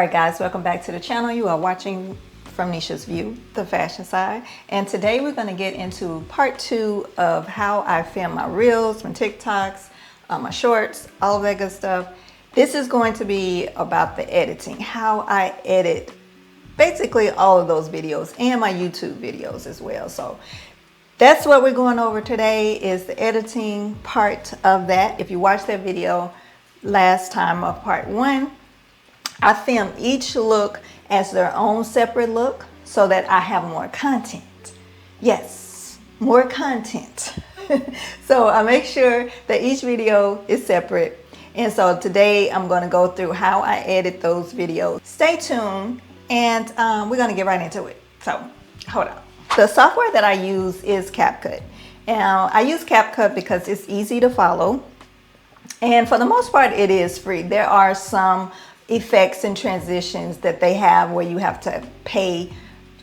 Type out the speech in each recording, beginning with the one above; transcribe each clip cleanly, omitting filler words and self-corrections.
Alright guys, welcome back to the channel. You are watching From Nisha's View, the fashion side. And today we're going to get into part 2 of how I film my reels, my TikToks, my shorts, all of that good stuff. This is going to be about the editing, how I edit basically all of those videos and my YouTube videos as well. So that's what we're going over today, is the editing part of that. If you watched that video last time of part 1, I filmed each look as their own separate look so that I have more content. Yes, more content. So I make sure that each video is separate. And so today I'm going to go through how I edit those videos. Stay tuned and we're going to get right into it. So hold on. The software that I use is CapCut. Now I use CapCut because it's easy to follow. And for the most part, it is free. There are some effects and transitions that they have where you have to pay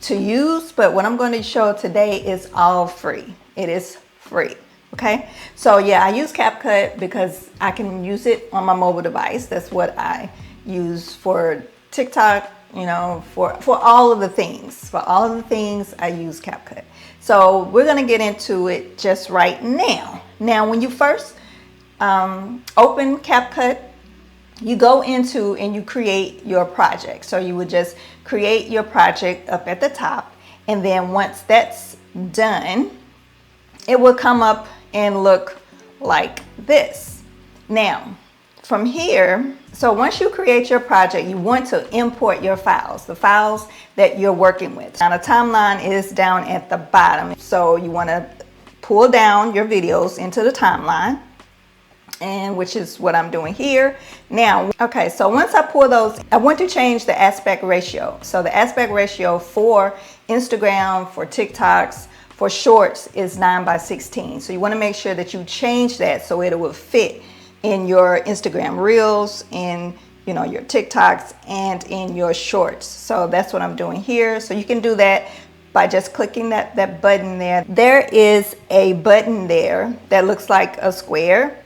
to use, but what I'm going to show today is all free. It is free. Okay, so yeah, I use CapCut because I can use it on my mobile device. That's what I use for TikTok, you know, for all of the things. For all of the things, I use CapCut. So we're going to get into it just right now. Now, when you first open CapCut, you go into and you create your project. So you would just create your project up at the top, and then once that's done, it will come up and look like this. Now from here, so once you create your project, you want to import your files, the files that you're working with. Now the timeline is down at the bottom, so you want to pull down your videos into the timeline, and which is what I'm doing here. Now, okay, so once I pull those, I want to change the aspect ratio. So the aspect ratio for Instagram, for TikToks, for shorts is 9:16. So you want to make sure that you change that so it will fit in your Instagram reels, in your TikToks, and in your shorts. So that's what I'm doing here. So you can do that by just clicking that button there. There is a button there that looks like a square,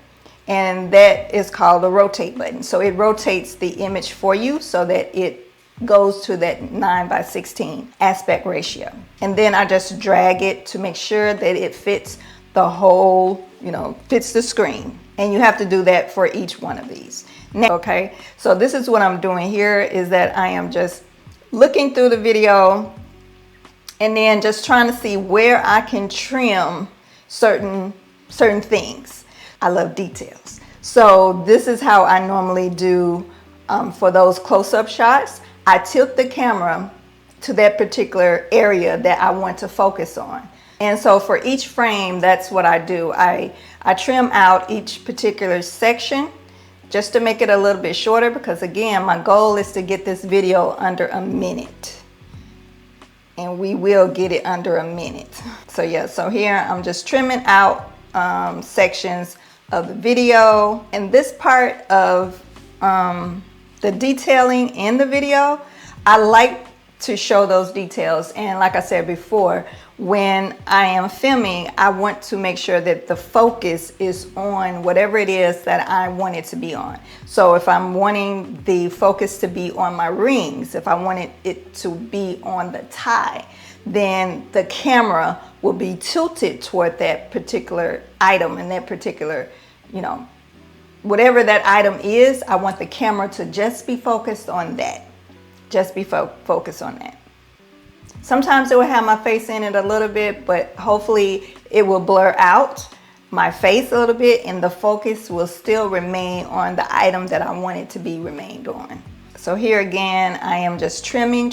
and that is called the rotate button. So it rotates the image for you so that it goes to that 9:16 aspect ratio. And then I just drag it to make sure that it fits the whole, fits the screen. And you have to do that for each one of these. Now, okay, so this is what I'm doing here, is that I am just looking through the video and then just trying to see where I can trim certain things. I love details. So this is how I normally do for those close-up shots. I tilt the camera to that particular area that I want to focus on. And so for each frame, that's what I do. I trim out each particular section just to make it a little bit shorter, because again, my goal is to get this video under a minute. And we will get it under a minute. So yeah, so here I'm just trimming out sections of the video. And this part of the detailing in the video, I like to show those details. And like I said before, when I am filming, I want to make sure that the focus is on whatever it is that I want it to be on. So if I'm wanting the focus to be on my rings, if I wanted it to be on the tie, then the camera will be tilted toward that particular item and that particular, whatever that item is. I want the camera to just be focused on that. Just be focused on that. Sometimes it will have my face in it a little bit, but hopefully it will blur out my face a little bit and the focus will still remain on the item that I want it to be remained on. So here again, I am just trimming.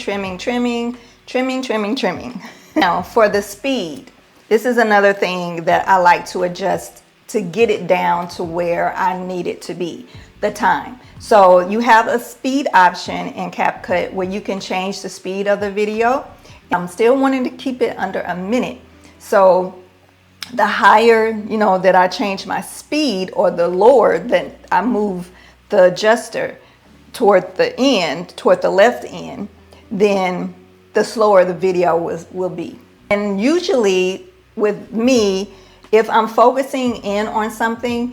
Now for the speed, this is another thing that I like to adjust to get it down to where I need it to be, the time. So you have a speed option in CapCut where you can change the speed of the video. I'm still wanting to keep it under a minute. So the higher, that I change my speed, or the lower that I move the adjuster toward the end, toward the left end, then the slower the video will be. And usually with me, if I'm focusing in on something,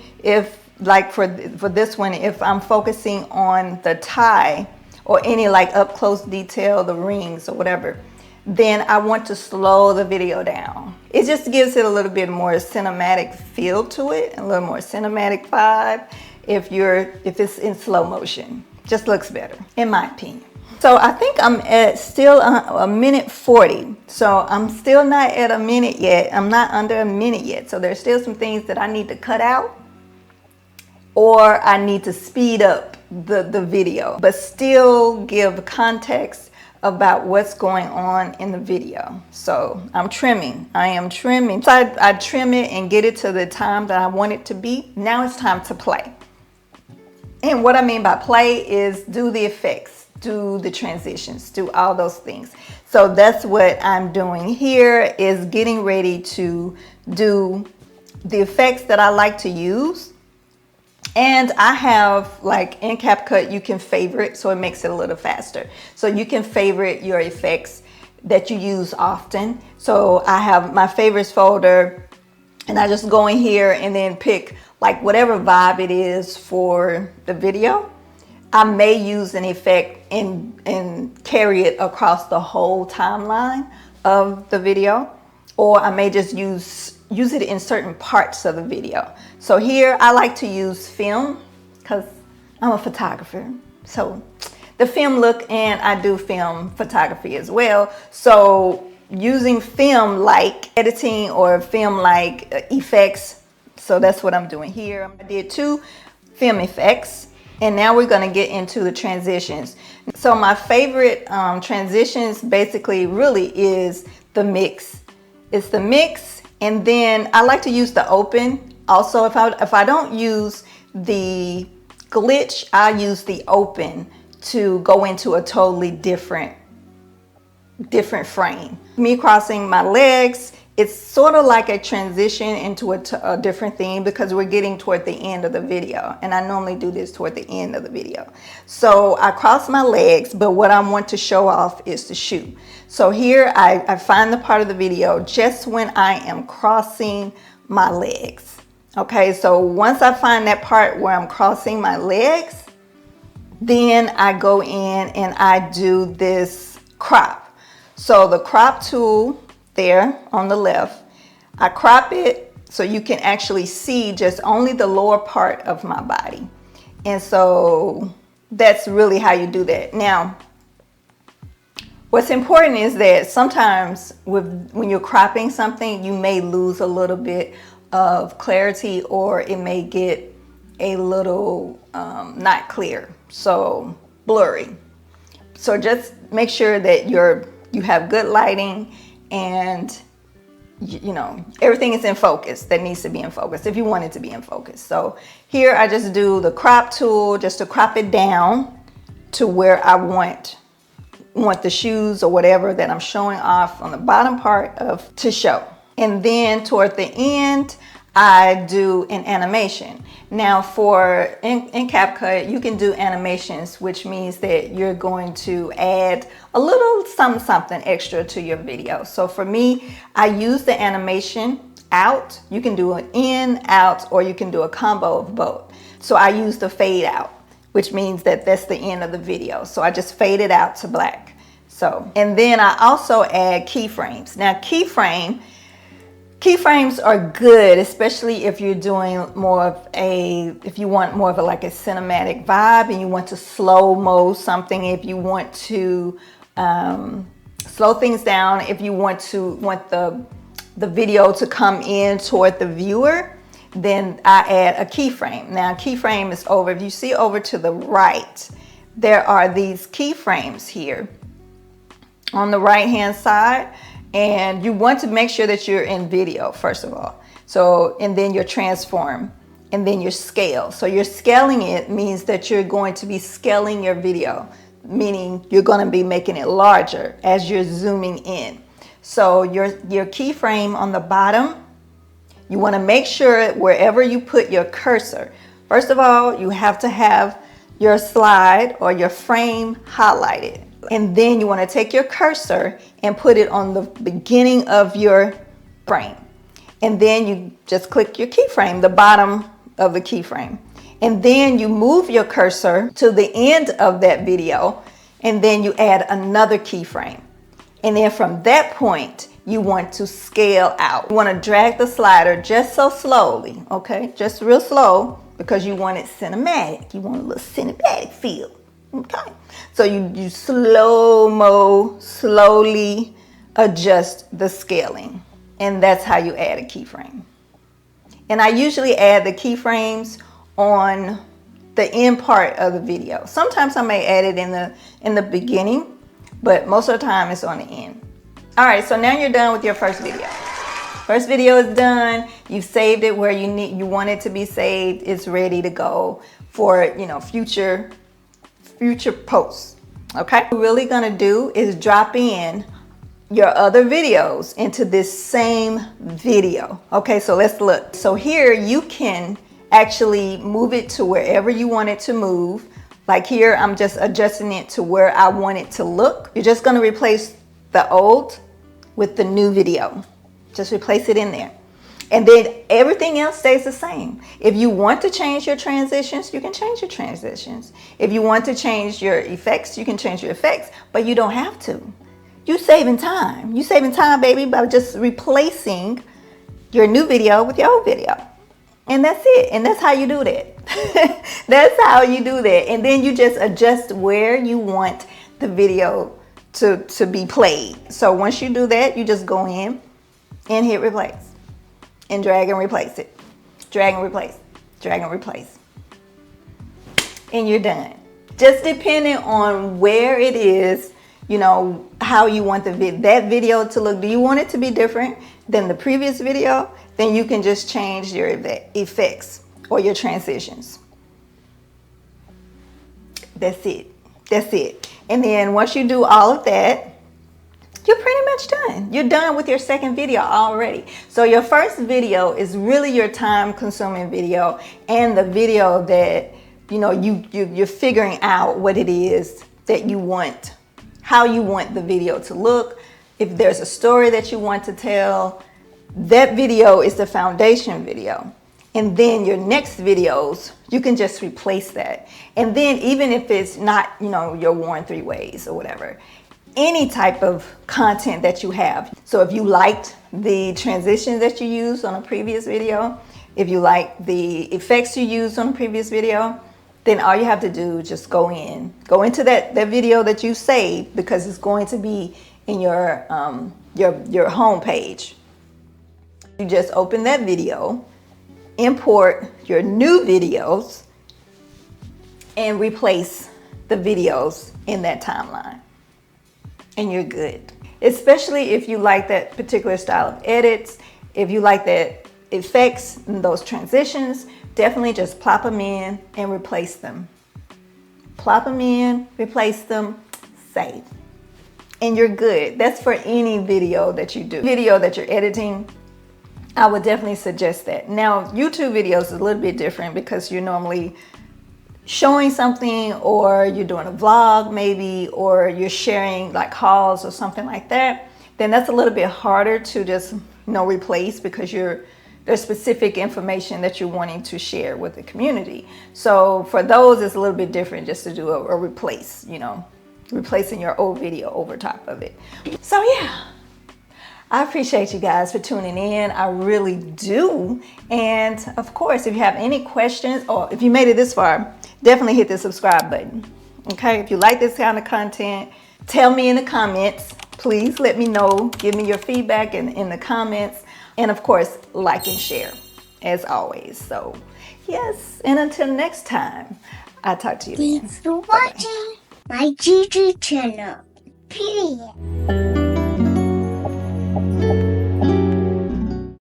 like for this one, if I'm focusing on the tie or any like up close detail, the rings or whatever, then I want to slow the video down. It just gives it a little bit more cinematic feel to it, a little more cinematic vibe if it's in slow motion. Just looks better, in my opinion. So I think I'm at still a minute 40. So I'm still not at a minute yet. I'm not under a minute yet. So there's still some things that I need to cut out, or I need to speed up the video, but still give context about what's going on in the video. So I'm trimming. I am trimming. So I trim it and get it to the time that I want it to be. Now it's time to play. And what I mean by play is do the effects, do the transitions, do all those things. So that's what I'm doing here, is getting ready to do the effects that I like to use. And I have, like in CapCut, you can favorite, so it makes it a little faster. So you can favorite your effects that you use often. So I have my favorites folder, and I just go in here and then pick like whatever vibe it is for the video. I may use an effect and carry it across the whole timeline of the video, or I may just use it in certain parts of the video. So here I like to use film because I'm a photographer. So the film look, and I do film photography as well. So using film like editing or film like effects. So that's what I'm doing here. I did 2 film effects, and now we're going to get into the transitions. So my favorite transitions basically really is the mix. It's the mix. And then I like to use the open. Also, if I don't use the glitch, I use the open to go into a totally different frame. Me crossing my legs, it's sort of like a transition into a different thing, because we're getting toward the end of the video. And I normally do this toward the end of the video. So I cross my legs, but what I want to show off is the shoe. So here I find the part of the video just when I am crossing my legs. Okay, so once I find that part where I'm crossing my legs, then I go in and I do this crop. So the crop tool there on the left, I crop it so you can actually see just only the lower part of my body. And so that's really how you do that. Now, what's important is that sometimes when you're cropping something, you may lose a little bit of clarity, or it may get a little not clear, so blurry. So just make sure that you have good lighting, and you know everything is in focus that needs to be in focus if you want it to be in focus. So here I just do the crop tool just to crop it down to where I want the shoes or whatever that I'm showing off on the bottom part to show. And then toward the end, I do an animation. Now in CapCut, you can do animations, which means that you're going to add a little something extra to your video. So for me, I use the animation out. You can do an in, out, or you can do a combo of both. So I use the fade out, which means that that's the end of the video. So I just fade it out to black. So, and then I also add keyframes. Now keyframes are good, especially if you're doing if you want more of like a cinematic vibe and you want to slow-mo something, if you want to slow things down, if you want the video to come in toward the viewer, then I add a keyframe. Now keyframe is over, if you see over to the right, there are these keyframes here on the right hand side. And you want to make sure that you're in video, first of all. So, and then your transform, and then your scale. So you're scaling it means that you're going to be scaling your video, meaning you're going to be making it larger as you're zooming in. So your keyframe on the bottom, you want to make sure wherever you put your cursor, first of all, you have to have your slide or your frame highlighted. And then you want to take your cursor and put it on the beginning of your frame. And then you just click your keyframe, the bottom of the keyframe. And then you move your cursor to the end of that video and then you add another keyframe. And then from that point, you want to scale out. You want to drag the slider just so slowly, okay? Just real slow, because you want it cinematic. You want a little cinematic feel, okay? So you slow-mo, slowly adjust the scaling. And that's how you add a keyframe. And I usually add the keyframes on the end part of the video. Sometimes I may add it in the beginning, but most of the time it's on the end. All right, so now you're done with your first video. First video is done. You've saved it where you want it to be saved. It's ready to go for, you know, future posts. Okay? What we're really gonna do is drop in your other videos into this same video. Okay, so let's look. So here you can actually move it to wherever you want it to move. Like here, I'm just adjusting it to where I want it to look. You're just gonna replace the old with the new video. Just replace it in there. And then everything else stays the same. If you want to change your transitions, you can change your transitions. If you want to change your effects, you can change your effects, but you don't have to. You saving time. You saving time, baby, by just replacing your new video with your old video. And that's it. And that's how you do that. That's how you do that. And then you just adjust where you want the video to be played. So once you do that, you just go in and hit replace and drag and replace it. Drag and replace, drag and replace. And you're done. Just depending on where it is, you know, how you want that video to look. Do you want it to be different than the previous video? Then you can just change your effects or your transitions. That's it. That's it. And then once you do all of that, you're pretty much done. You're done with your second video already. So your first video is really your time-consuming video, and the video that, you know, you're figuring out what it is that you want, how you want the video to look. If there's a story that you want to tell, that video is the foundation video. And then your next videos, you can just replace that. And then even if it's not, you know, your Worn 3 Ways or whatever, any type of content that you have. So if you liked the transitions that you used on a previous video, if you like the effects you used on a previous video, then all you have to do is just go into that video that you saved, because it's going to be in your home page. You just open that video, import your new videos, and replace the videos in that timeline. And you're good. Especially if you like that particular style of edits, if you like that effects and those transitions, definitely just plop them in and replace them. Plop them in, replace them, save. And you're good. That's for any video that you do. Video that you're editing, I would definitely suggest that. Now, YouTube videos is a little bit different because you're normally showing something, or you're doing a vlog maybe, or you're sharing like hauls or something like that. Then that's a little bit harder to just, you know, replace, because there's specific information that you're wanting to share with the community. So for those, it's a little bit different just to do a replace, you know, replacing your old video over top of it. So yeah. I appreciate you guys for tuning in. I really do. And of course, if you have any questions, or if you made it this far, definitely hit the subscribe button. Okay, if you like this kind of content, tell me in the comments. Please let me know. Give me your feedback in the comments. And of course, like and share as always. So yes, and until next time, I'll talk to you again. Thanks for watching my GG channel. Period.